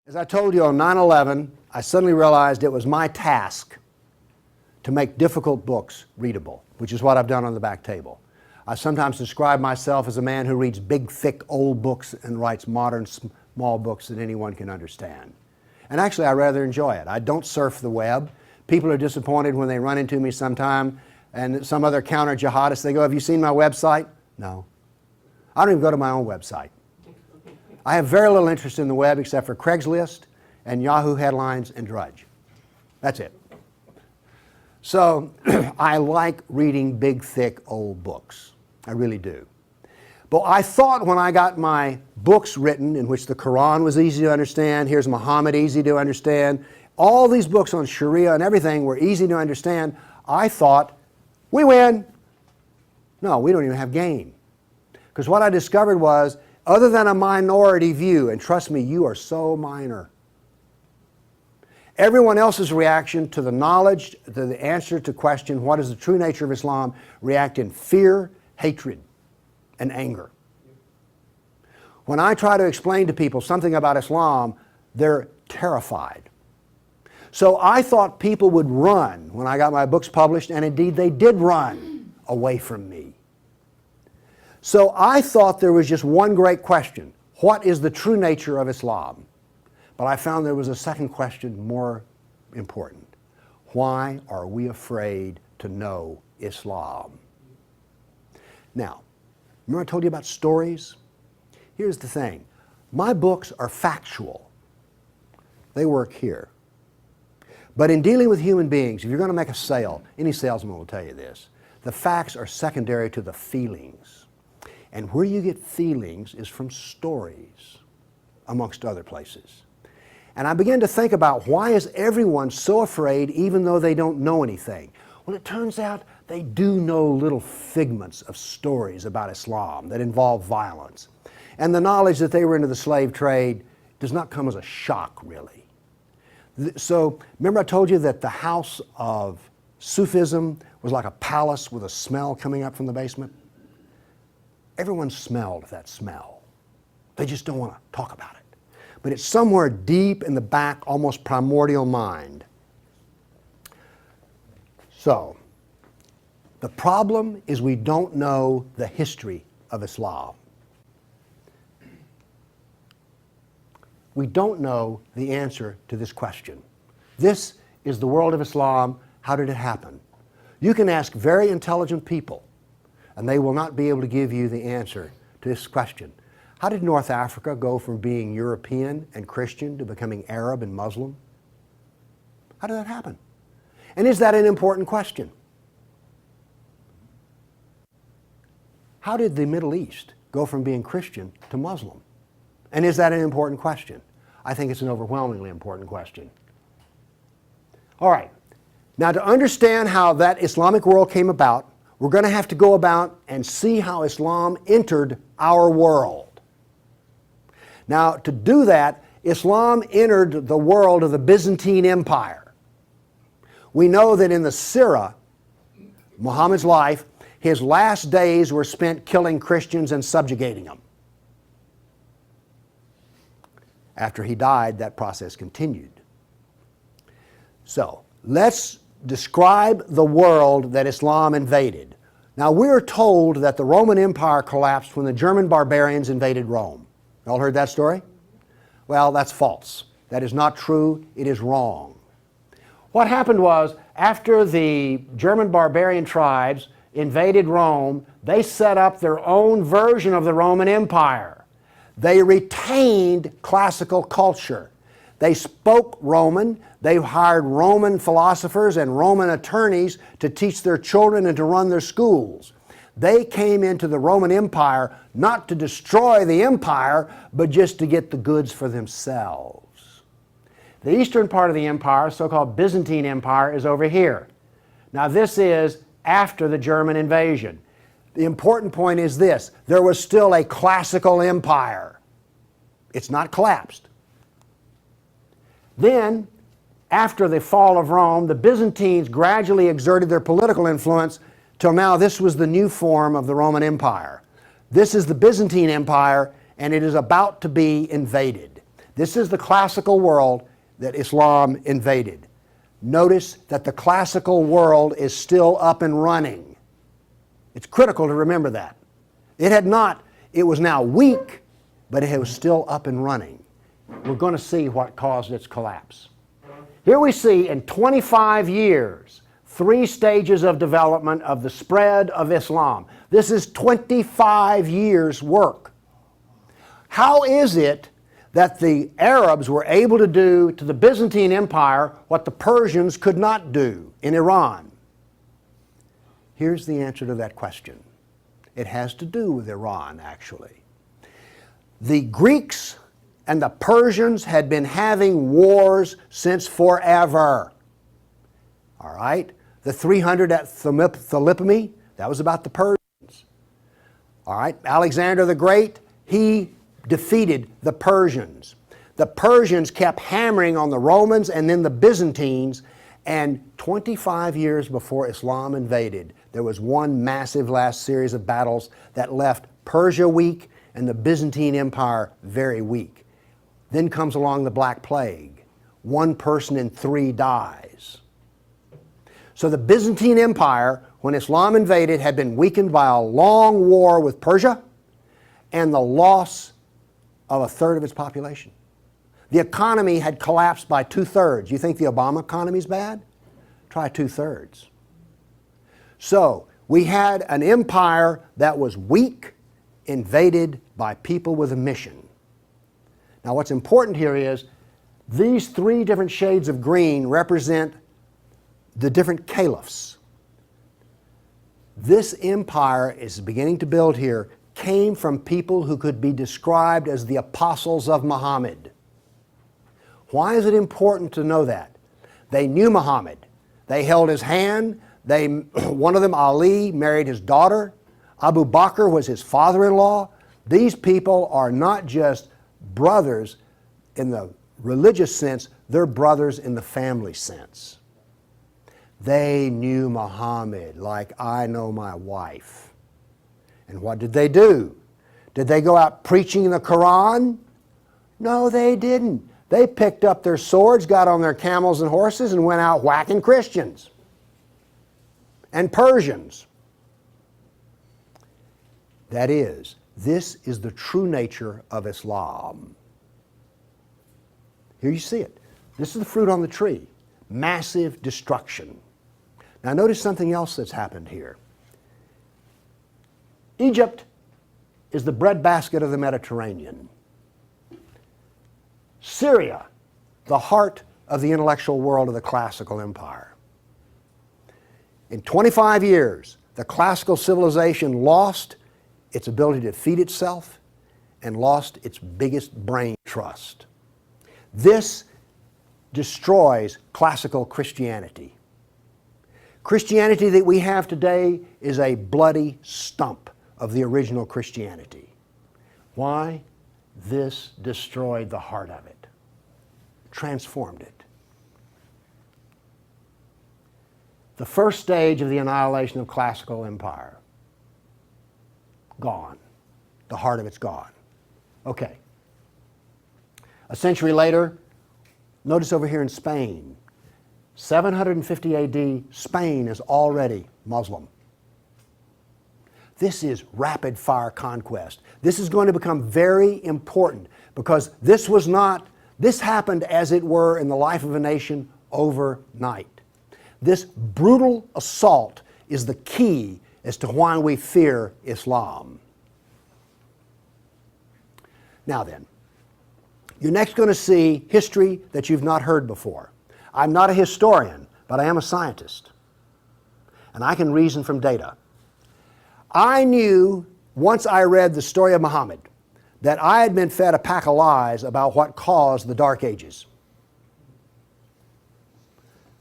As I told you on 9/11, I suddenly realized it was my task to make difficult books readable, which is what I've done on the back table. I sometimes describe myself as a man who reads big, thick, old books and writes modern, small books that anyone can understand. And actually, I rather enjoy it. I don't surf the web. People are disappointed when they run into me sometime and some other counter-jihadist, they go, "Have you seen my website?" No. I don't even go to my own website. I have very little interest in the web except for Craigslist and Yahoo headlines and Drudge. That's it. So I like reading big, thick, old books. I really do. But I thought when I got my books written in which the Quran was easy to understand, here's Muhammad easy to understand, all these books on Sharia and everything were easy to understand, I thought, we win. No, we don't even have game. Because what I discovered was, other than a minority view, and trust me, you are so minor, everyone else's reaction to the knowledge, to the answer to question, what is the true nature of Islam, react in fear, hatred, and anger. When I try to explain to people something about Islam, they're terrified. So I thought people would run when I got my books published, and indeed they did run away from me. So I thought there was just one great question. What is the true nature of Islam? But I found there was a second question more important. Why are we afraid to know Islam? Now, remember I told you about stories? Here's the thing. My books are factual. They work here. But in dealing with human beings, if you're going to make a sale, any salesman will tell you this, the facts are secondary to the feelings. And where you get feelings is from stories, amongst other places. And I began to think about, why is everyone so afraid even though they don't know anything? Well, it turns out they do know little figments of stories about Islam that involve violence. And the knowledge that they were into the slave trade does not come as a shock, really. So, remember I told you that the house of Sufism was like a palace with a smell coming up from the basement? Everyone smelled that smell. They just don't want to talk about it. But it's somewhere deep in the back, almost primordial mind. So, the problem is we don't know the history of Islam. We don't know the answer to this question. This is the world of Islam. How did it happen? You can ask very intelligent people, and they will not be able to give you the answer to this question. How did North Africa go from being European and Christian to becoming Arab and Muslim? How did that happen? And is that an important question? How did the Middle East go from being Christian to Muslim? And is that an important question? I think it's an overwhelmingly important question. All right. Now, to understand how that Islamic world came about, we're going to have to go about and see how Islam entered our world. Now, to do that, Islam entered the world of the Byzantine Empire. We know that in the Sirah, Muhammad's life, his last days were spent killing Christians and subjugating them. After he died, that process continued. So, let's describe the world that Islam invaded. Now, we're told that the Roman Empire collapsed when the German barbarians invaded Rome. You all heard that story? Well, that's false. That is not true. It is wrong. What happened was, after the German barbarian tribes invaded Rome, they set up their own version of the Roman Empire. They retained classical culture. They spoke Roman. They hired Roman philosophers and Roman attorneys to teach their children and to run their schools. They came into the Roman Empire not to destroy the empire, but just to get the goods for themselves. The eastern part of the empire, so-called Byzantine Empire, is over here. Now, this is after the German invasion. The important point is this: there was still a classical empire. It's not collapsed. Then, after the fall of Rome, the Byzantines gradually exerted their political influence till now this was the new form of the Roman Empire. This is the Byzantine Empire, and it is about to be invaded. This is the classical world that Islam invaded. Notice that the classical world is still up and running. It's critical to remember that. It was now weak, but it was still up and running. We're going to see what caused its collapse. Here we see in 25 years, 3 stages of development of the spread of Islam. This is 25 years' work. How is it that the Arabs were able to do to the Byzantine Empire what the Persians could not do in Iran? Here's the answer to that question. It has to do with Iran, actually. The Greeks and the Persians had been having wars since forever. All right? The 300 at Thermopylae, that was about the Persians. All right? Alexander the Great, he defeated the Persians. The Persians kept hammering on the Romans and then the Byzantines, and 25 years before Islam invaded, there was one massive last series of battles that left Persia weak and the Byzantine Empire very weak. Then comes along the Black Plague. 1 person in 3 dies. So the Byzantine Empire, when Islam invaded, had been weakened by a long war with Persia and the loss of 1/3 of its population. The economy had collapsed by 2/3. You think the Obama economy is bad? Try 2/3. So we had an empire that was weak, invaded by people with a mission. Now what's important here is these 3 different shades of green represent the different caliphs. This empire is beginning to build here came from people who could be described as the apostles of Muhammad. Why is it important to know that? They knew Muhammad. They held his hand. One of them, Ali, married his daughter. Abu Bakr was his father-in-law. These people are not just brothers in the religious sense, they're brothers in the family sense. They knew Muhammad like I know my wife. And what did they do? Did they go out preaching the Quran? No, they didn't. They picked up their swords, got on their camels and horses, and went out whacking Christians and Persians. That is, this is the true nature of Islam. Here you see it. This is the fruit on the tree. Massive destruction. Now notice something else that's happened here. Egypt is the breadbasket of the Mediterranean. Syria, the heart of the intellectual world of the classical empire. In 25 years, the classical civilization lost its ability to feed itself and lost its biggest brain trust. This destroys classical Christianity. Christianity that we have today is a bloody stump of the original Christianity. Why? This destroyed the heart of it, transformed it. The first stage of the annihilation of classical empire, gone. The heart of it's gone. Okay. A century later, notice over here in Spain, 750 AD, Spain is already Muslim. This is rapid fire conquest. This is going to become very important because this happened as it were in the life of a nation overnight. This brutal assault is the key as to why we fear Islam. Now then, you're next going to see history that you've not heard before. I'm not a historian, but I am a scientist. And I can reason from data. I knew, once I read the story of Muhammad, that I had been fed a pack of lies about what caused the Dark Ages.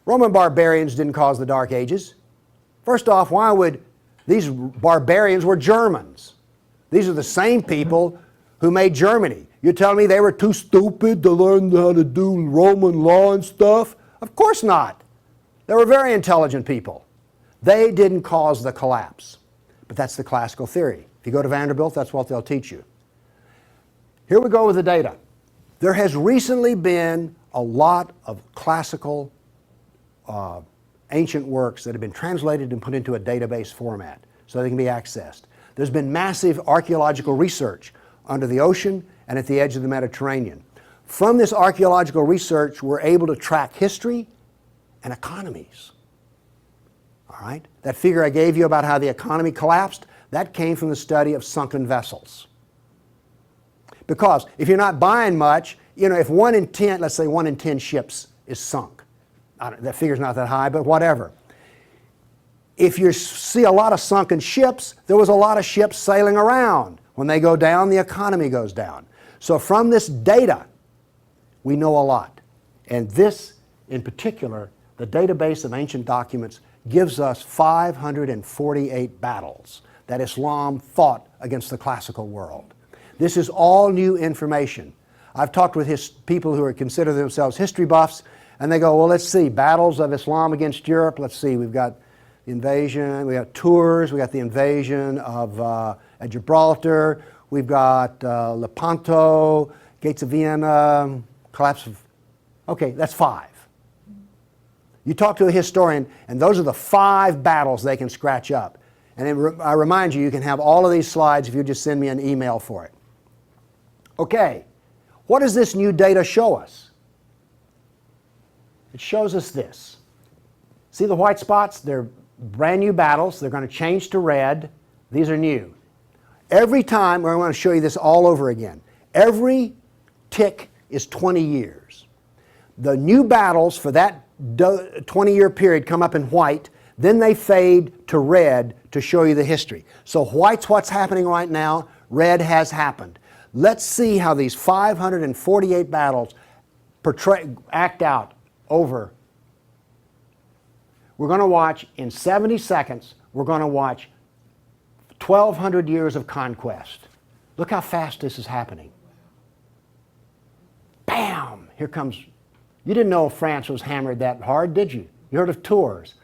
Roman barbarians didn't cause the Dark Ages. First off, these barbarians were Germans. These are the same people who made Germany. You're telling me they were too stupid to learn how to do Roman law and stuff? Of course not. They were very intelligent people. They didn't cause the collapse. But that's the classical theory. If you go to Vanderbilt, that's what they'll teach you. Here we go with the data. There has recently been a lot of classical ancient works that have been translated and put into a database format so they can be accessed. There's been massive archaeological research under the ocean and at the edge of the Mediterranean. From this archaeological research, we're able to track history and economies. All right? That figure I gave you about how the economy collapsed, that came from the study of sunken vessels. Because if you're not buying much, if 1 in 10, let's say 1 in 10 ships is sunk, that figure's not that high, but whatever. If you see a lot of sunken ships, there was a lot of ships sailing around. When they go down, the economy goes down. So from this data, we know a lot. And this, in particular, the database of ancient documents, gives us 548 battles that Islam fought against the classical world. This is all new information. I've talked with people who consider themselves history buffs, and they go, well, let's see, battles of Islam against Europe. Let's see, we've got the invasion, we got Tours, we got the invasion of Gibraltar, we've got Lepanto, Gates of Vienna, collapse of... Okay, that's 5. You talk to a historian, and those are the 5 battles they can scratch up. And I remind you, you can have all of these slides if you just send me an email for it. Okay, what does this new data show us? It shows us this. See the white spots? They're brand new battles. They're going to change to red. These are new. Every time, I want to show you this all over again. Every tick is 20 years. The new battles for that 20-year period come up in white, then they fade to red to show you the history. So white's what's happening right now, red has happened. Let's see how these 548 battles act out over. We're going to watch, in 70 seconds, we're going to watch 1,200 years of conquest. Look how fast this is happening. Bam! Here comes... You didn't know France was hammered that hard, did you? You heard of Tours.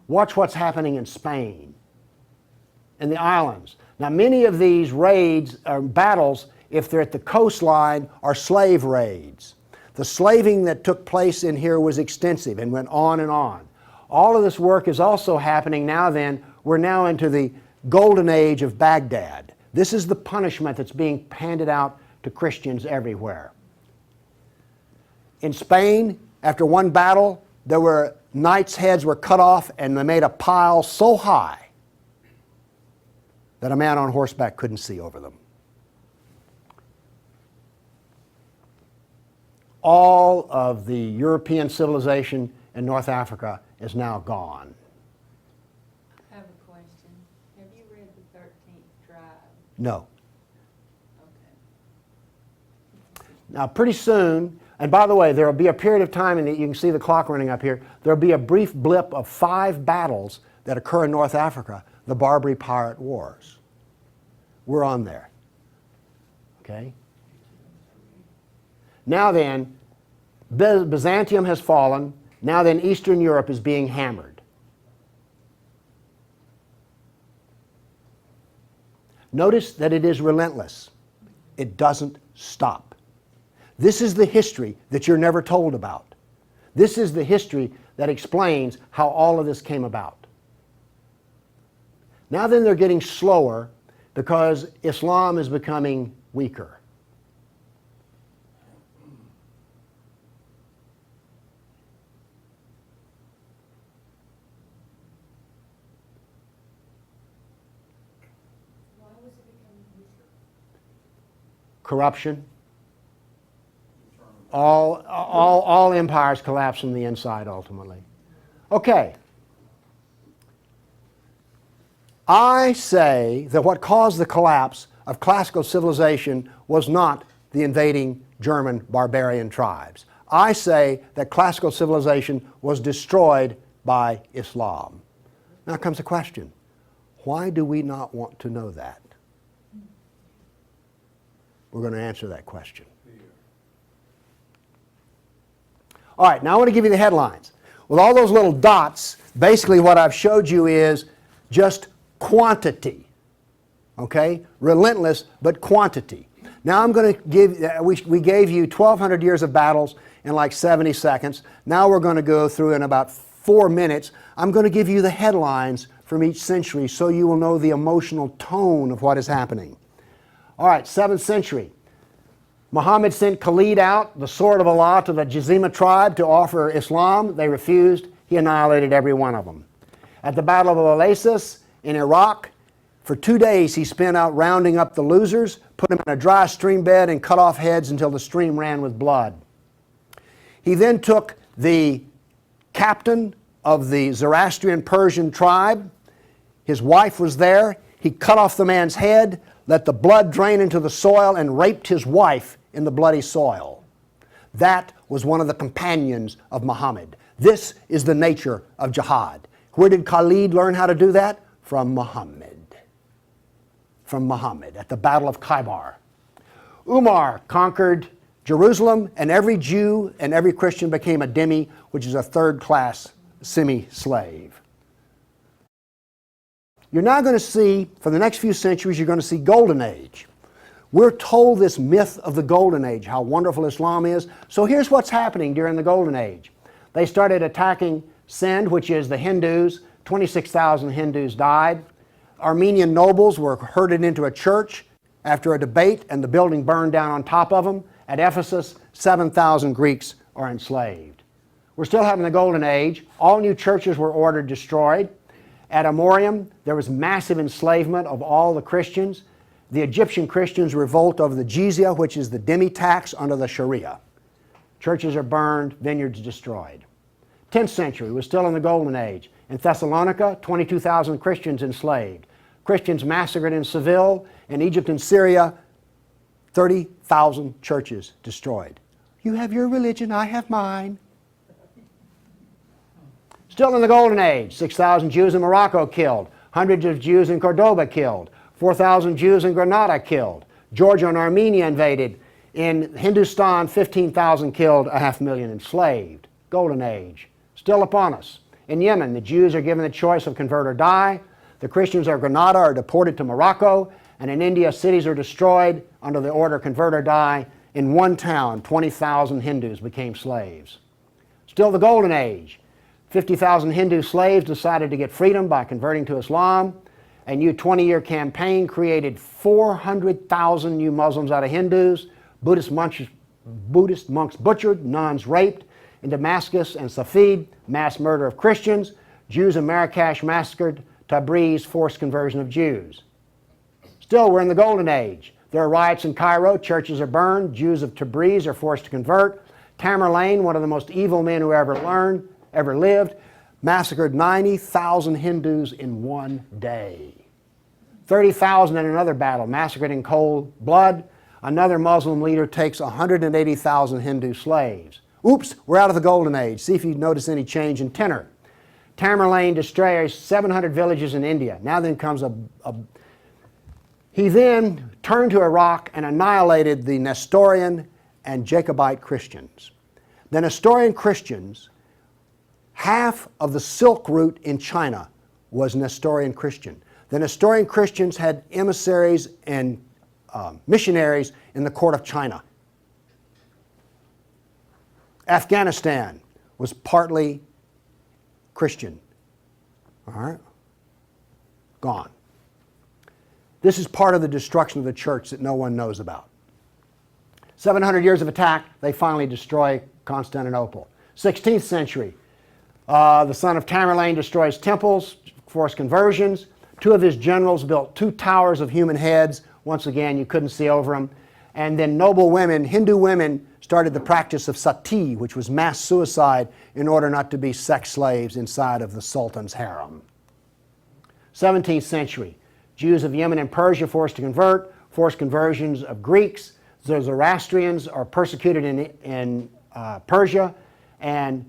Watch what's happening in Spain, in the islands. Now, many of these raids or battles, if they're at the coastline, are slave raids. The slaving that took place in here was extensive and went on and on. All of this work is also happening now then. We're now into the golden age of Baghdad. This is the punishment that's being handed out to Christians everywhere. In Spain, after one battle, there were knights' heads were cut off and they made a pile so high that a man on horseback couldn't see over them. All of the European civilization in North Africa is now gone. I have a question. Have you read the 13th tribe? No. Okay. Now, pretty soon, and by the way, there will be a period of time, and you can see the clock running up here, there will be a brief blip of 5 battles that occur in North Africa, the Barbary Pirate Wars. We're on there. Okay? Now then, Byzantium has fallen. Now then, Eastern Europe is being hammered. Notice that it is relentless. It doesn't stop. This is the history that you're never told about. This is the history that explains how all of this came about. Now then, they're getting slower because Islam is becoming weaker. Corruption. All empires collapse from the inside ultimately. Okay. I say that what caused the collapse of classical civilization was not the invading German barbarian tribes. I say that classical civilization was destroyed by Islam. Now comes the question, why do we not want to know that? We're going to answer that question. All right, now I want to give you the headlines. With all those little dots, basically what I've showed you is just quantity. Okay? Relentless, but quantity. Now I'm going to give, we gave you 1,200 years of battles in like 70 seconds. Now we're going to go through in about 4 minutes. I'm going to give you the headlines from each century so you will know the emotional tone of what is happening. All right, 7th century. Muhammad sent Khalid out, the sword of Allah, to the Jazima tribe to offer Islam. They refused. He annihilated every one of them. At the Battle of Oasis in Iraq, for 2 days he spent out rounding up the losers, put them in a dry stream bed, and cut off heads until the stream ran with blood. He then took the captain of the Zoroastrian Persian tribe. His wife was there. He cut off the man's head, let the blood drain into the soil, and raped his wife in the bloody soil. That was one of the companions of Muhammad. This is the nature of jihad. Where did Khalid learn how to do that? From Muhammad. From Muhammad at the Battle of Khaybar. Umar conquered Jerusalem, and every Jew and every Christian became a demi, which is a third-class semi-slave. You're now going to see, for the next few centuries, you're going to see Golden Age. We're told this myth of the Golden Age, how wonderful Islam is. So here's what's happening during the Golden Age. They started attacking Sind, which is the Hindus. 26,000 Hindus died. Armenian nobles were herded into a church after a debate, and the building burned down on top of them. At Ephesus, 7,000 Greeks are enslaved. We're still having the Golden Age. All new churches were ordered destroyed. At Amorium, there was massive enslavement of all the Christians. The Egyptian Christians revolt over the jizya, which is the demi tax under the Sharia. Churches are burned, vineyards destroyed. 10th century was still in the Golden Age. In Thessalonica, 22,000 Christians enslaved. Christians massacred in Seville. In Egypt and Syria, 30,000 churches destroyed. You have your religion, I have mine. Still in the Golden Age, 6,000 Jews in Morocco killed. Hundreds of Jews in Cordoba killed. 4,000 Jews in Granada killed. Georgia and Armenia invaded. In Hindustan, 15,000 killed, 500,000 enslaved. Golden Age. Still upon us. In Yemen, the Jews are given the choice of convert or die. The Christians of Granada are deported to Morocco. And in India, cities are destroyed under the order convert or die. In one town, 20,000 Hindus became slaves. Still the Golden Age. 50,000 Hindu slaves decided to get freedom by converting to Islam. A new 20-year campaign created 400,000 new Muslims out of Hindus. Buddhist monks butchered, nuns raped. In Damascus and Safed, mass murder of Christians. Jews in Marrakesh massacred. Tabriz, forced conversion of Jews. Still, we're in the Golden Age. There are riots in Cairo. Churches are burned. Jews of Tabriz are forced to convert. Tamerlane, one of the most evil men who ever lived, massacred 90,000 Hindus in one day. 30,000 in another battle, massacred in cold blood. Another Muslim leader takes 180,000 Hindu slaves. Oops, we're out of the Golden Age. See if you notice any change in tenor. Tamerlane destroys 700 villages in India. Now then comes He then turned to Iraq and annihilated the Nestorian and Jacobite Christians. The Nestorian Christians, half of the Silk Route in China was Nestorian Christian. The Nestorian Christians had emissaries and missionaries in the court of China. Afghanistan was partly Christian. All right? Gone. This is part of the destruction of the church that no one knows about. 700 years of attack, they finally destroy Constantinople. 16th century, the son of Tamerlane destroys temples, forced conversions. Two of his generals built 2 towers of human heads. Once again, you couldn't see over them. And then noble women, Hindu women, started the practice of sati, which was mass suicide in order not to be sex slaves inside of the Sultan's harem. 17th century, Jews of Yemen and Persia forced to convert, forced conversions of Greeks. The Zoroastrians are persecuted in Persia, and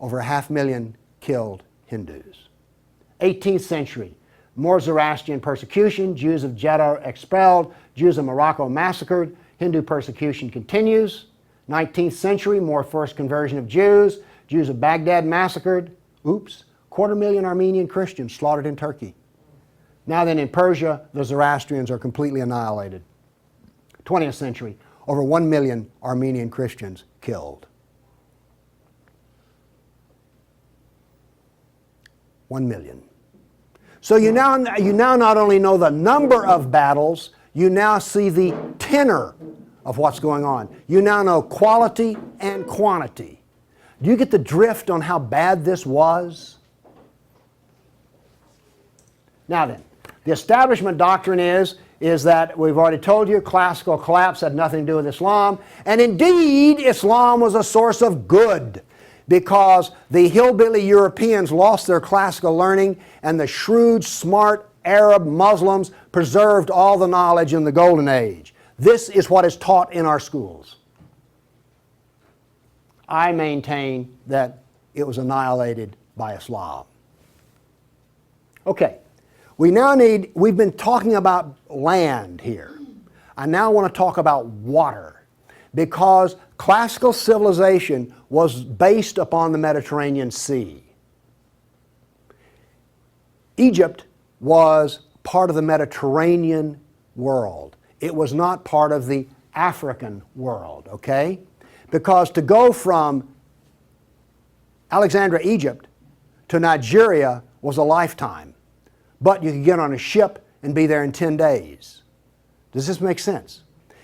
over 500,000 killed Hindus. 18th century, more Zoroastrian persecution, Jews of Jeddah expelled, Jews of Morocco massacred, Hindu persecution continues. 19th century, more forced conversion of Jews, Jews of Baghdad massacred. Oops, 250,000 Armenian Christians slaughtered in Turkey. Now then in Persia, the Zoroastrians are completely annihilated. 20th century, over 1 million Armenian Christians killed. 1 million. So you now not only know the number of battles, you now see the tenor of what's going on. You now know quality and quantity. Do you get the drift on how bad this was? Now then, the establishment doctrine is that we've already told you classical collapse had nothing to do with Islam, and indeed Islam was a source of good, because the hillbilly Europeans lost their classical learning and the shrewd, smart Arab Muslims preserved all the knowledge in the Golden Age. This is what is taught in our schools. I maintain that it was annihilated by Islam. Okay, we've been talking about land here. I now want to talk about water, because classical civilization was based upon the Mediterranean Sea. Egypt was part of the Mediterranean world. It was not part of the African world, okay? Because to go from Alexandria, Egypt to Nigeria was a lifetime. But you could get on a ship and be there in 10 days. Does this make sense?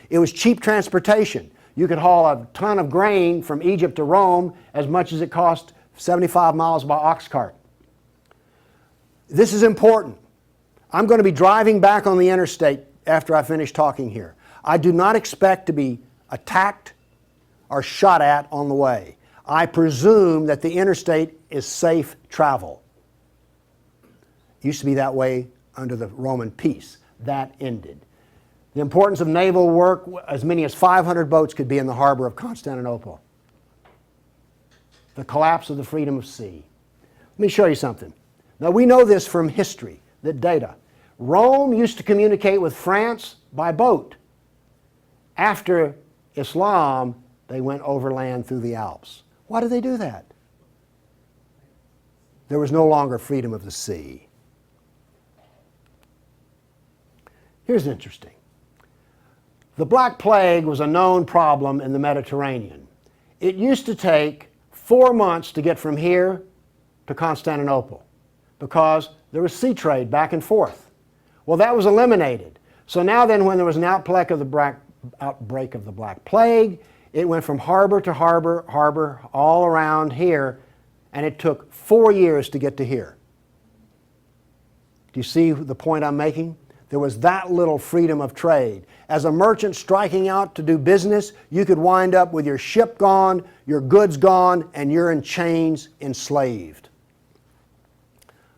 It was cheap transportation. You could haul a ton of grain from Egypt to Rome as much as it cost 75 miles by ox cart. This is important. I'm going to be driving back on the interstate after I finish talking here. I do not expect to be attacked or shot at on the way. I presume that the interstate is safe travel. It used to be that way under the Roman peace. That ended. The importance of naval work, as many as 500 boats could be in the harbor of Constantinople. The collapse of the freedom of sea. Let me show you something. Now we know this from history, the data. Rome used to communicate with France by boat. After Islam, they went overland through the Alps. Why did they do that? There was no longer freedom of the sea. Here's interesting. The Black Plague was a known problem in the Mediterranean. It used to take 4 months to get from here to Constantinople because there was sea trade back and forth. Well, that was eliminated. So now then, when there was an outbreak of the Black Plague, it went from harbor to harbor, all around here, and it took 4 years to get to here. Do you see the point I'm making? There was that little freedom of trade. As a merchant striking out to do business, you could wind up with your ship gone, your goods gone, and you're in chains, enslaved.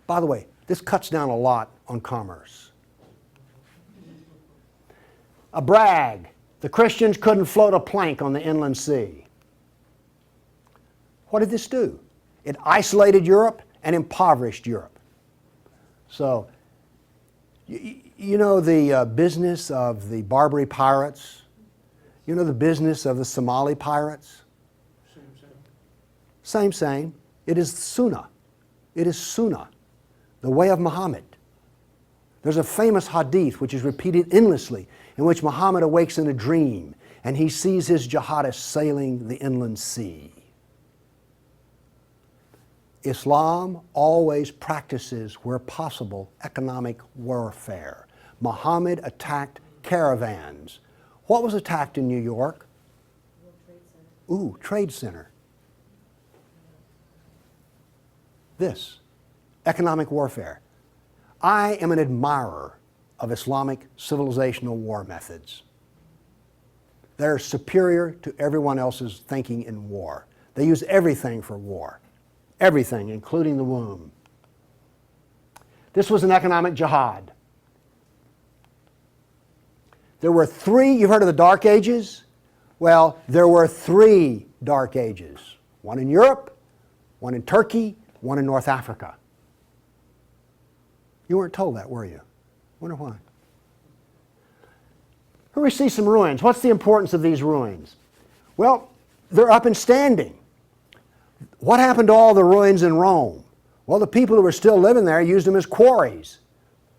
By the way, this cuts down a lot on commerce. A brag. The Christians couldn't float a plank on the inland sea. What did this do? It isolated Europe and impoverished Europe. So, you know the business of the Barbary pirates? You know the business of the Somali pirates? Same. It is Sunnah. It is Sunnah, the way of Muhammad. There's a famous hadith which is repeated endlessly, in which Muhammad awakes in a dream and he sees his jihadists sailing the inland sea. Islam always practices, where possible, economic warfare. Muhammad attacked caravans. What was attacked in New York? Ooh, Trade Center. This, economic warfare. I am an admirer of Islamic civilizational war methods. They're superior to everyone else's thinking in war. They use everything for war. Everything, including the womb. This was an economic jihad. There were three, you've heard of the Dark Ages? Well, there were 3 Dark Ages. One in Europe, one in Turkey, one in North Africa. You weren't told that, were you? Wonder why. Here we see some ruins. What's the importance of these ruins? Well, they're up and standing. What happened to all the ruins in Rome? Well, the people who were still living there used them as quarries.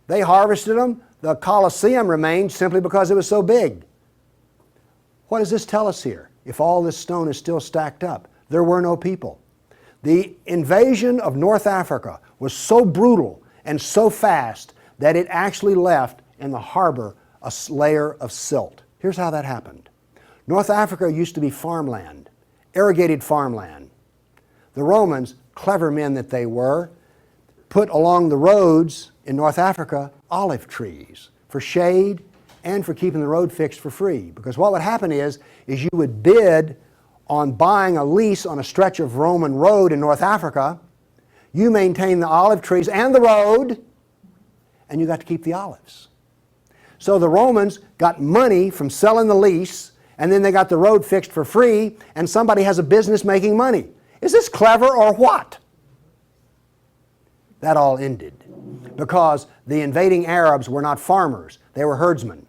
They harvested them. The Colosseum remained simply because it was so big. What does this tell us here? If all this stone is still stacked up, there were no people. The invasion of North Africa was so brutal and so fast that it actually left in the harbor a layer of silt. Here's how that happened. North Africa used to be farmland, irrigated farmland. The Romans, clever men that they were, put along the roads in North Africa olive trees for shade and for keeping the road fixed for free. Because what would happen is you would bid on buying a lease on a stretch of Roman road in North Africa. You maintain the olive trees and the road, and you got to keep the olives. So the Romans got money from selling the lease, and then they got the road fixed for free, and somebody has a business making money. Is this clever or what? That all ended because the invading Arabs were not farmers, they were herdsmen.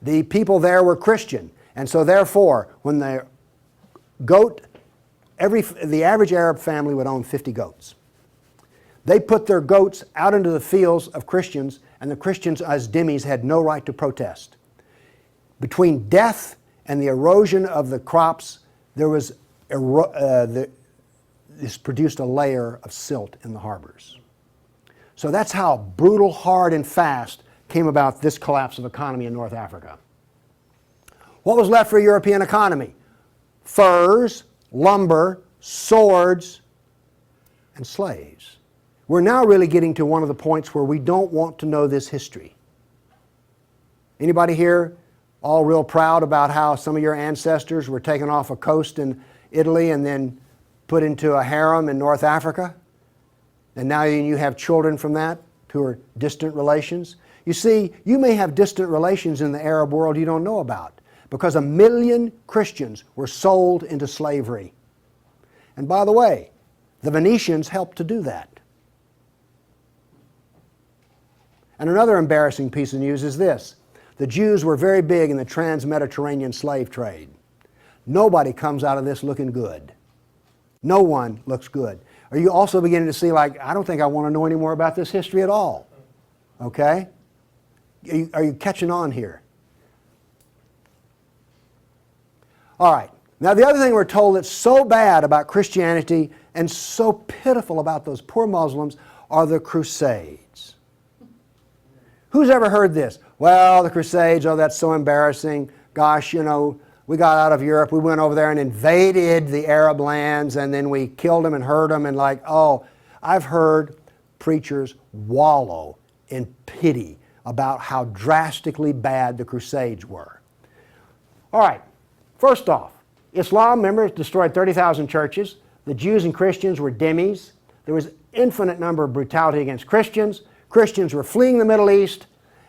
The people there were Christian, and so therefore when the average Arab family would own 50 goats. They put their goats out into the fields of Christians, and the Christians as dhimmis had no right to protest. Between death and the erosion of the crops, this produced a layer of silt in the harbors. So that's how brutal, hard, and fast came about this collapse of economy in North Africa. What was left for a European economy? Furs, lumber, swords, and slaves. We're now really getting to one of the points where we don't want to know this history. Anybody here all real proud about how some of your ancestors were taken off a coast in Italy and then put into a harem in North Africa? And now you have children from that who are distant relations? You see, you may have distant relations in the Arab world you don't know about because 1 million Christians were sold into slavery. And by the way, the Venetians helped to do that. And another embarrassing piece of news is this. The Jews were very big in the trans-Mediterranean slave trade. Nobody comes out of this looking good. No one looks good. Are you also beginning to see, like, I don't think I want to know any more about this history at all? Okay? Are you catching on here? All right. Now the other thing we're told that's so bad about Christianity and so pitiful about those poor Muslims are the Crusades. Who's ever heard this? Well, the Crusades, oh, that's so embarrassing. Gosh, you know, we got out of Europe, we went over there and invaded the Arab lands, and then we killed them and hurt them, and like, oh, I've heard preachers wallow in pity about how drastically bad the Crusades were. All right, first off, Islam, remember, destroyed 30,000 churches. The Jews and Christians were dhimmis. There was infinite number of brutality against Christians. Christians were fleeing the Middle East,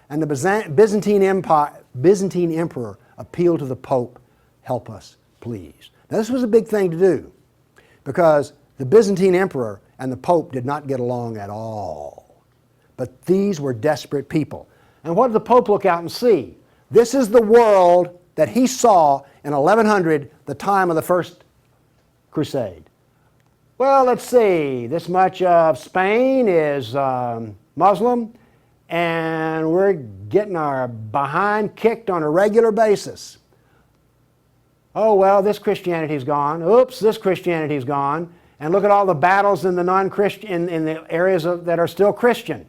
and the Byzantine emperor appealed to the Pope, help us, please. Now this was a big thing to do because the Byzantine emperor and the Pope did not get along at all. But these were desperate people. And what did the Pope look out and see? This is the world that he saw in 1100, the time of the First Crusade. Well, let's see, this much of Spain is Muslim, and we're getting our behind kicked on a regular basis. Oh, well, this Christianity's gone. Oops, this Christianity's gone. And look at all the battles in the non-Christian, in the areas that are still Christian.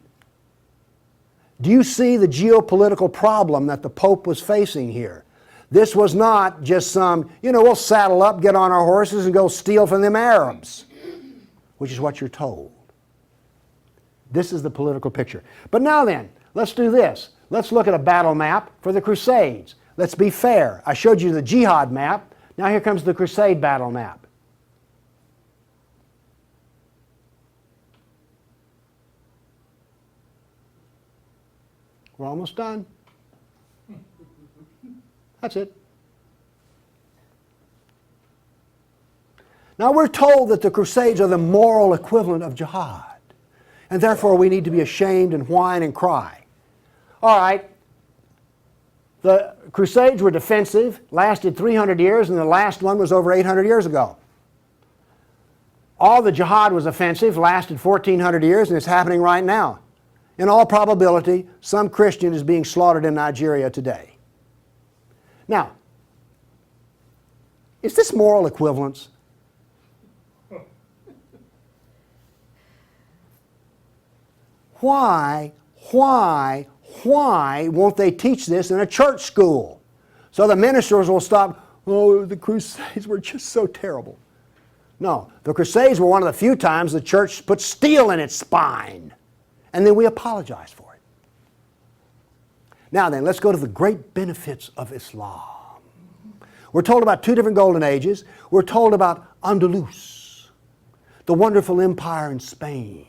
Do you see the geopolitical problem that the Pope was facing here? This was not just some, we'll saddle up, get on our horses, and go steal from them Arabs, which is what you're told. This is the political picture. But now then, let's do this. Let's look at a battle map for the Crusades. Let's be fair. I showed you the jihad map. Now here comes the Crusade battle map. We're almost done. That's it. Now we're told that the Crusades are the moral equivalent of jihad. And therefore we need to be ashamed and whine and cry. All right. The Crusades were defensive, lasted 300 years, and the last one was over 800 years ago. All the jihad was offensive, lasted 1,400 years, and it's happening right now. In all probability, some Christian is being slaughtered in Nigeria today. Now, Is this moral equivalence? Why won't they teach this in a church school? So the ministers will stop, oh, the Crusades were just so terrible. No, the Crusades were one of the few times the church put steel in its spine. And then we apologize for it. Now then, let's go to the great benefits of Islam. We're told about two different golden ages. We're told about Andalus, the wonderful empire in Spain,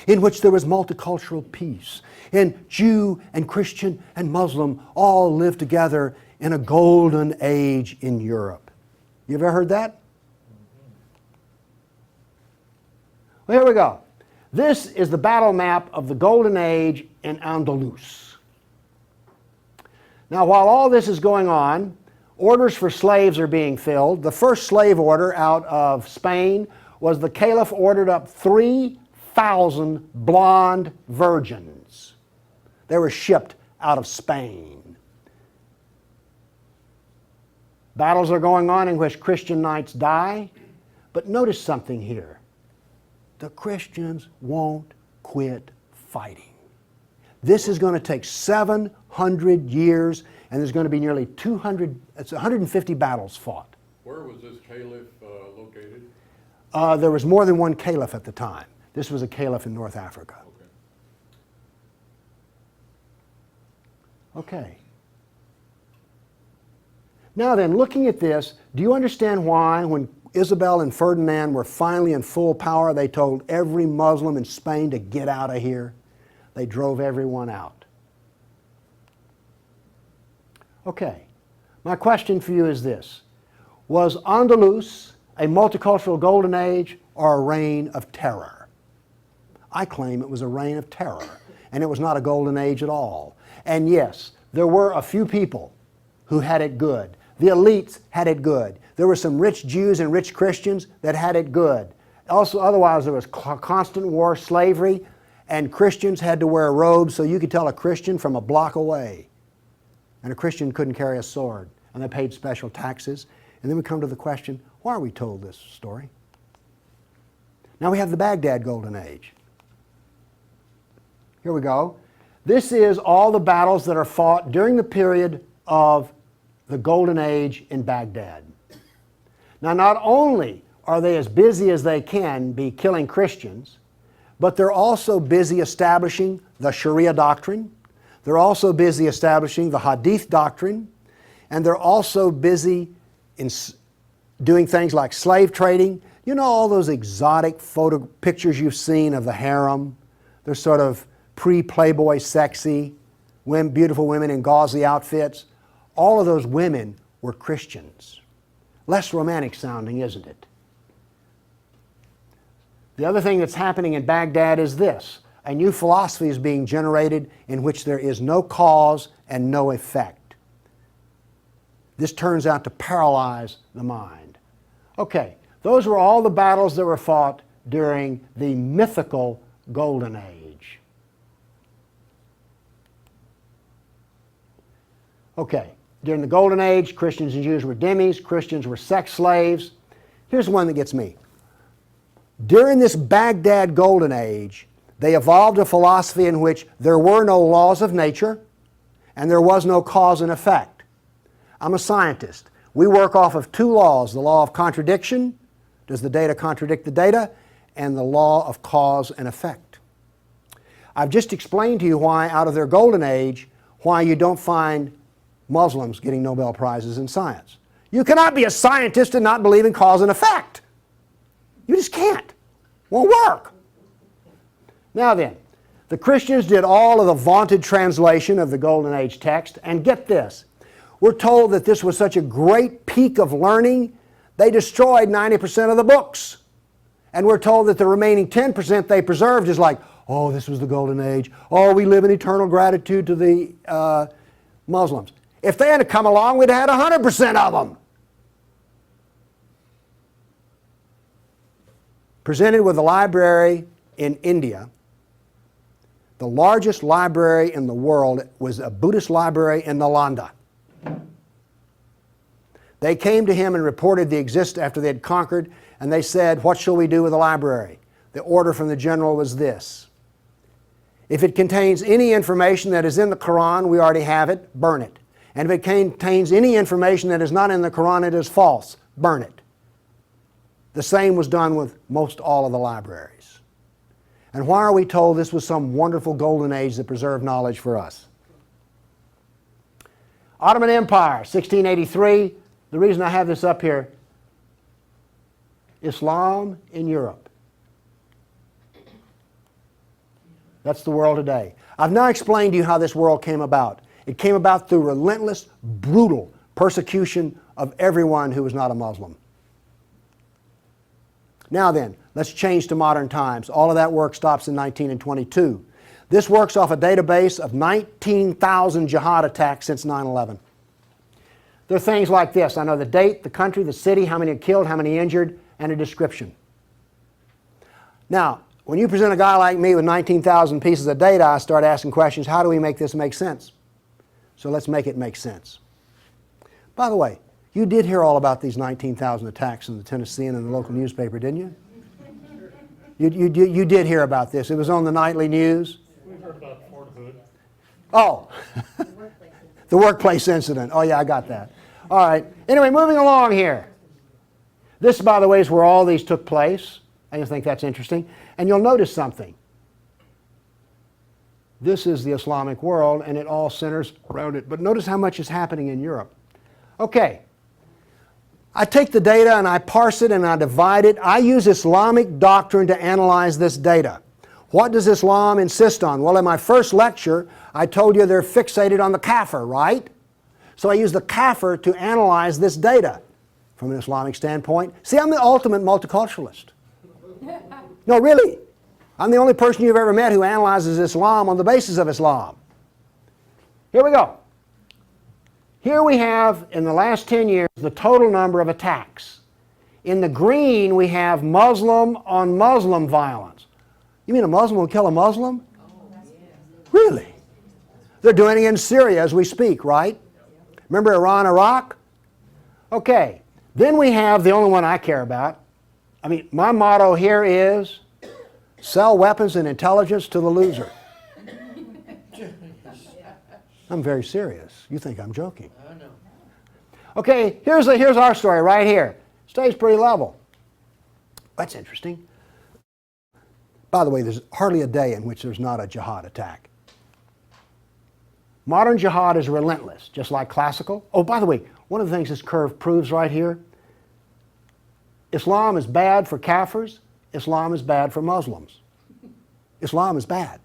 in which there was multicultural peace, and Jew and Christian and Muslim all lived together in a golden age in Europe. You ever heard that? Well, here we go. This is the battle map of the golden age in Andalus. Now, while all this is going on, orders for slaves are being filled. The first slave order out of Spain was the Caliph ordered up 3,000 blonde virgins. They were shipped out of Spain. Battles are going on in which Christian knights die. But notice something here. The Christians won't quit fighting. This is going to take 700 years, and there's going to be nearly 150 battles fought. Where was this caliph located? There was more than one caliph at the time. This was a caliph in North Africa. Okay. Now then, looking at this, do you understand why when Isabel and Ferdinand were finally in full power, they told every Muslim in Spain to get out of here? They drove everyone out. Okay. My question for you is this. Was Andalus a multicultural golden age or a reign of terror? I claim it was a reign of terror, and it was not a golden age at all. And yes, there were a few people who had it good. The elites had it good. There were some rich Jews and rich Christians that had it good. Also, otherwise, there was constant war, slavery, and Christians had to wear robes so you could tell a Christian from a block away. And a Christian couldn't carry a sword, and they paid special taxes. And then we come to the question, why are we told this story? Now we have the Baghdad Golden Age. Here we go. This is all the battles that are fought during the period of the Golden Age in Baghdad. Now, not only are they as busy as they can be killing Christians, but they're also busy establishing the Sharia doctrine. They're also busy establishing the Hadith doctrine. And they're also busy in doing things like slave trading. You know all those exotic pictures you've seen of the harem? They're sort of pre-Playboy sexy, beautiful women in gauzy outfits. All of those women were Christians. Less romantic sounding, isn't it? The other thing that's happening in Baghdad is this. A new philosophy is being generated in which there is no cause and no effect. This turns out to paralyze the mind. Okay, those were all the battles that were fought during the mythical Golden Age. Okay, during the Golden Age, Christians and Jews were dhimmis, Christians were sex slaves. Here's one that gets me. During this Baghdad Golden Age, they evolved a philosophy in which there were no laws of nature and there was no cause and effect. I'm a scientist. We work off of two laws, the law of contradiction, does the data contradict the data, and the law of cause and effect. I've just explained to you why, out of their Golden Age, why you don't find Muslims getting Nobel Prizes in science. You cannot be a scientist and not believe in cause and effect. You just can't. Won't work. Now then, the Christians did all of the vaunted translation of the Golden Age text, and get this. We're told that this was such a great peak of learning, they destroyed 90% of the books. And we're told that the remaining 10% they preserved is like, oh, this was the Golden Age. Oh, we live in eternal gratitude to the Muslims. If they had come along, we'd have had 100% of them. Presented with a library in India, the largest library in the world was a Buddhist library in Nalanda. They came to him and reported the existence after they had conquered, and they said, "What shall we do with the library?" The order from the general was this: if it contains any information that is in the Quran, we already have it, burn it. And if it contains any information that is not in the Quran, it is false, burn it. The same was done with most all of the libraries. And why are we told this was some wonderful golden age that preserved knowledge for us? Ottoman Empire, 1683. The reason I have this up here, Islam in Europe. That's the world today. I've now explained to you how this world came about. It came about through relentless, brutal persecution of everyone who was not a Muslim. Now then, let's change to modern times. All of that work stops in 1922. This works off a database of 19,000 jihad attacks since 9/11. There are things like this. I know the date, the country, the city, how many are killed, how many injured, and a description. Now, when you present a guy like me with 19,000 pieces of data, I start asking questions. How do we make this make sense? So let's make it make sense. By the way, you did hear all about these 19,000 attacks in the Tennessean and the local newspaper, didn't you? You did hear about this. It was on the nightly news. We've heard about Fort Hood. Oh, the workplace incident. Oh yeah, I got that. All right. Anyway, moving along here. This, by the way, is where all these took place. I just think that's interesting. And you'll notice something. This is the Islamic world, and it all centers around it. But notice how much is happening in Europe. Okay. I take the data and I parse it and I divide it. I use Islamic doctrine to analyze this data. What does Islam insist on? Well, in my first lecture, I told you they're fixated on the kafir, right? So I use the kafir to analyze this data from an Islamic standpoint. See, I'm the ultimate multiculturalist. No, really. I'm the only person you've ever met who analyzes Islam on the basis of Islam. Here we go. Here we have, in the last 10 years, the total number of attacks. In the green, we have Muslim on Muslim violence. You mean a Muslim will kill a Muslim? Really? They're doing it in Syria as we speak, right? Remember Iran, Iraq? Okay. Then we have the only one I care about. I mean, my motto here is sell weapons and intelligence to the loser. I'm very serious. You think I'm joking. I know. Okay, here's our story right here. Stays pretty level. That's interesting. By the way, there's hardly a day in which there's not a jihad attack. Modern jihad is relentless, just like classical. Oh, by the way, one of the things this curve proves right here, Islam is bad for Kafirs, Islam is bad for Muslims. Islam is bad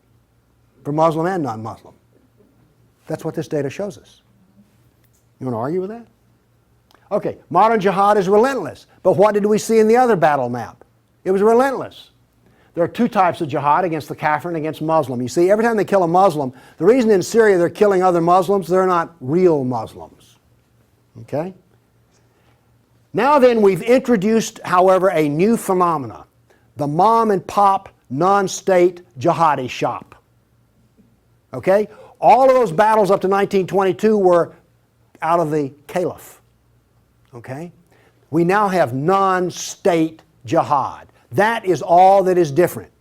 for Muslim and non-Muslim. That's what this data shows us. You want to argue with that? Okay, modern jihad is relentless. But what did we see in the other battle map? It was relentless. There are two types of jihad, against the kafir and against Muslim. You see, every time they kill a Muslim, the reason in Syria they're killing other Muslims, they're not real Muslims. Okay? Now then, we've introduced, however, a new phenomena. The mom and pop non-state jihadi shop. Okay? All of those battles up to 1922 were out of the caliph. Okay? We now have non-state jihad. That is all that is different.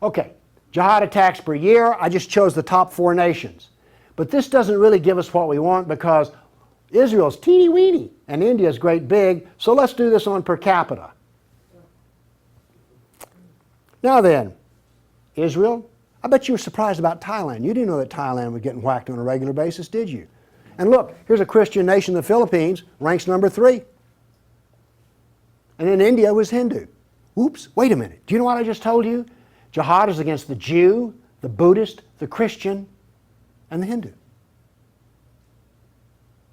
Okay, jihad attacks per year. I just chose the top 4 nations. But this doesn't really give us what we want because Israel's teeny weeny and India's great big, so let's do this on per capita. Now then, Israel, I bet you were surprised about Thailand. You didn't know that Thailand was getting whacked on a regular basis, did you? And look, here's a Christian nation, the Philippines, ranks number 3. And then India was Hindu. Oops, wait a minute. Do you know what I just told you? Jihad is against the Jew, the Buddhist, the Christian, and the Hindu.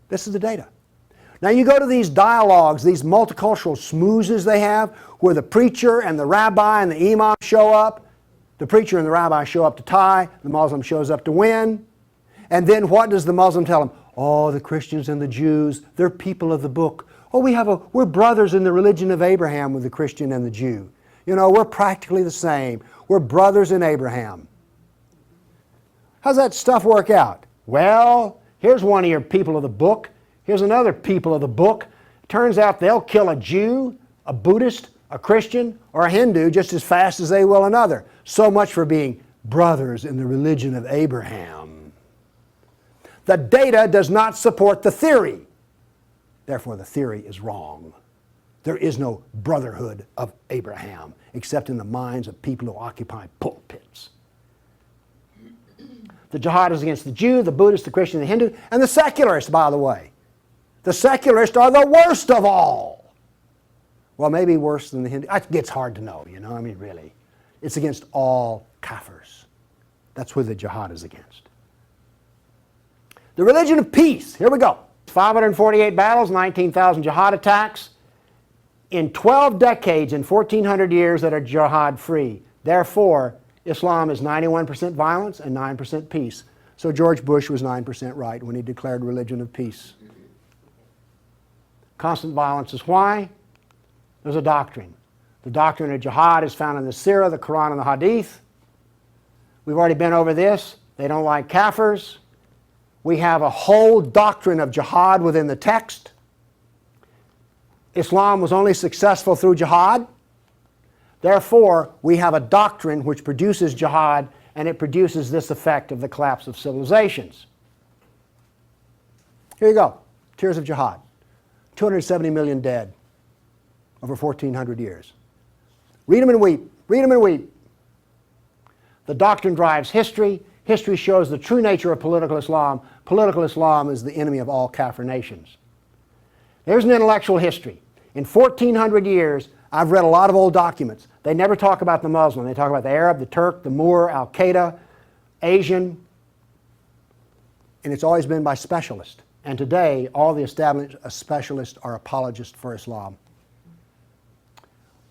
This is the data. Now you go to these dialogues, these multicultural smoozes they have, where the preacher and the rabbi and the imam show up. The preacher and the rabbi show up to tie, the Muslim shows up to win. And then what does the Muslim tell them? Oh, the Christians and the Jews, they're people of the book. Oh, we're brothers in the religion of Abraham with the Christian and the Jew. You know, we're practically the same. We're brothers in Abraham. How's that stuff work out? Well, here's one of your people of the book. Here's another people of the book. Turns out they'll kill a Jew, a Buddhist, a Christian, or a Hindu just as fast as they will another. So much for being brothers in the religion of Abraham. The data does not support the theory. Therefore, the theory is wrong. There is no brotherhood of Abraham except in the minds of people who occupy pulpits. The jihad is against the Jew, the Buddhist, the Christian, the Hindu, and the secularists, by the way. The secularists are the worst of all. Well, maybe worse than the Hindu. It gets hard to know, you know, I mean, really. It's against all kafirs. That's who the jihad is against. The religion of peace. Here we go. 548 battles, 19,000 jihad attacks. In 12 decades, in 1,400 years that are jihad-free. Therefore, Islam is 91% violence and 9% peace. So George Bush was 9% right when he declared religion of peace. Constant violence is why? There's a doctrine. The doctrine of jihad is found in the Sirah, the Quran, and the Hadith. We've already been over this. They don't like kafirs. We have a whole doctrine of jihad within the text. Islam was only successful through jihad. Therefore, we have a doctrine which produces jihad, and it produces this effect of the collapse of civilizations. Here you go. Tears of jihad. 270 million dead over 1,400 years. Read them and weep. Read them and weep. The doctrine drives history. History shows the true nature of political Islam. Political Islam is the enemy of all Kafir nations. There's an intellectual history. In 1,400 years, I've read a lot of old documents. They never talk about the Muslim. They talk about the Arab, the Turk, the Moor, Al-Qaeda, Asian. And it's always been by specialists. And today, all the established specialists are apologists for Islam.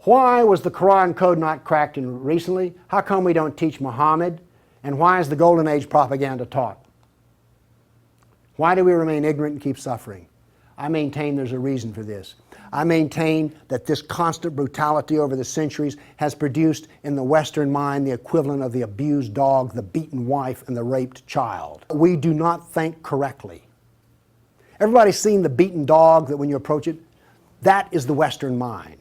Why was the Quran code not cracked recently? How come we don't teach Muhammad? And why is the Golden Age propaganda taught? Why do we remain ignorant and keep suffering? I maintain there's a reason for this. I maintain that this constant brutality over the centuries has produced in the Western mind the equivalent of the abused dog, the beaten wife, and the raped child. We do not think correctly. Everybody's seen the beaten dog that when you approach it, that is the Western mind.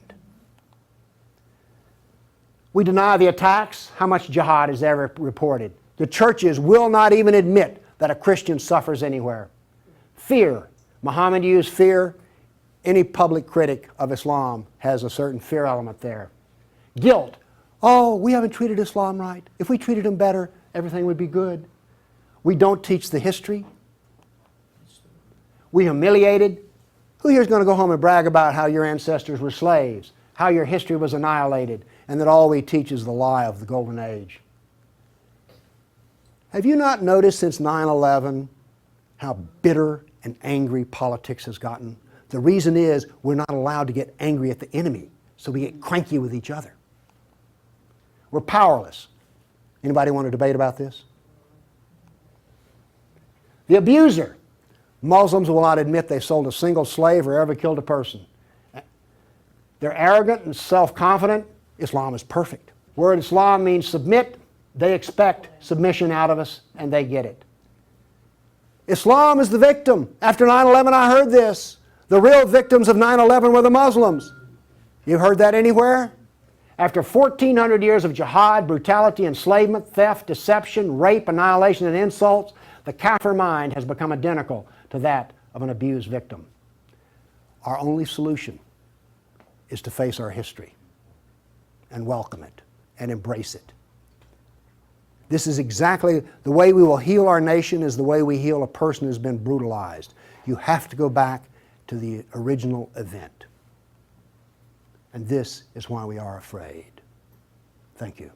We deny the attacks. How much jihad is ever reported? The churches will not even admit that a Christian suffers anywhere. Fear. Muhammad used fear. Any public critic of Islam has a certain fear element there. Guilt. Oh, we haven't treated Islam right. If we treated him better, everything would be good. We don't teach the history. We humiliated. Who here is going to go home and brag about how your ancestors were slaves, how your history was annihilated, and that all we teach is the lie of the Golden Age? Have you not noticed since 9/11 how bitter and angry politics has gotten? The reason is we're not allowed to get angry at the enemy, so we get cranky with each other. We're powerless. Anybody want to debate about this? The abuser. Muslims will not admit they sold a single slave or ever killed a person. They're arrogant and self-confident. Islam is perfect. Word Islam means submit. They expect submission out of us, and they get it. Islam is the victim. After 9/11, I heard this. The real victims of 9/11 were the Muslims. You heard that anywhere? After 1,400 years of jihad, brutality, enslavement, theft, deception, rape, annihilation, and insults, the Kafir mind has become identical to that of an abused victim. Our only solution is to face our history and welcome it and embrace it. This is exactly the way we will heal our nation, is the way we heal a person who's been brutalized. You have to go back to the original event. And this is why we are afraid. Thank you.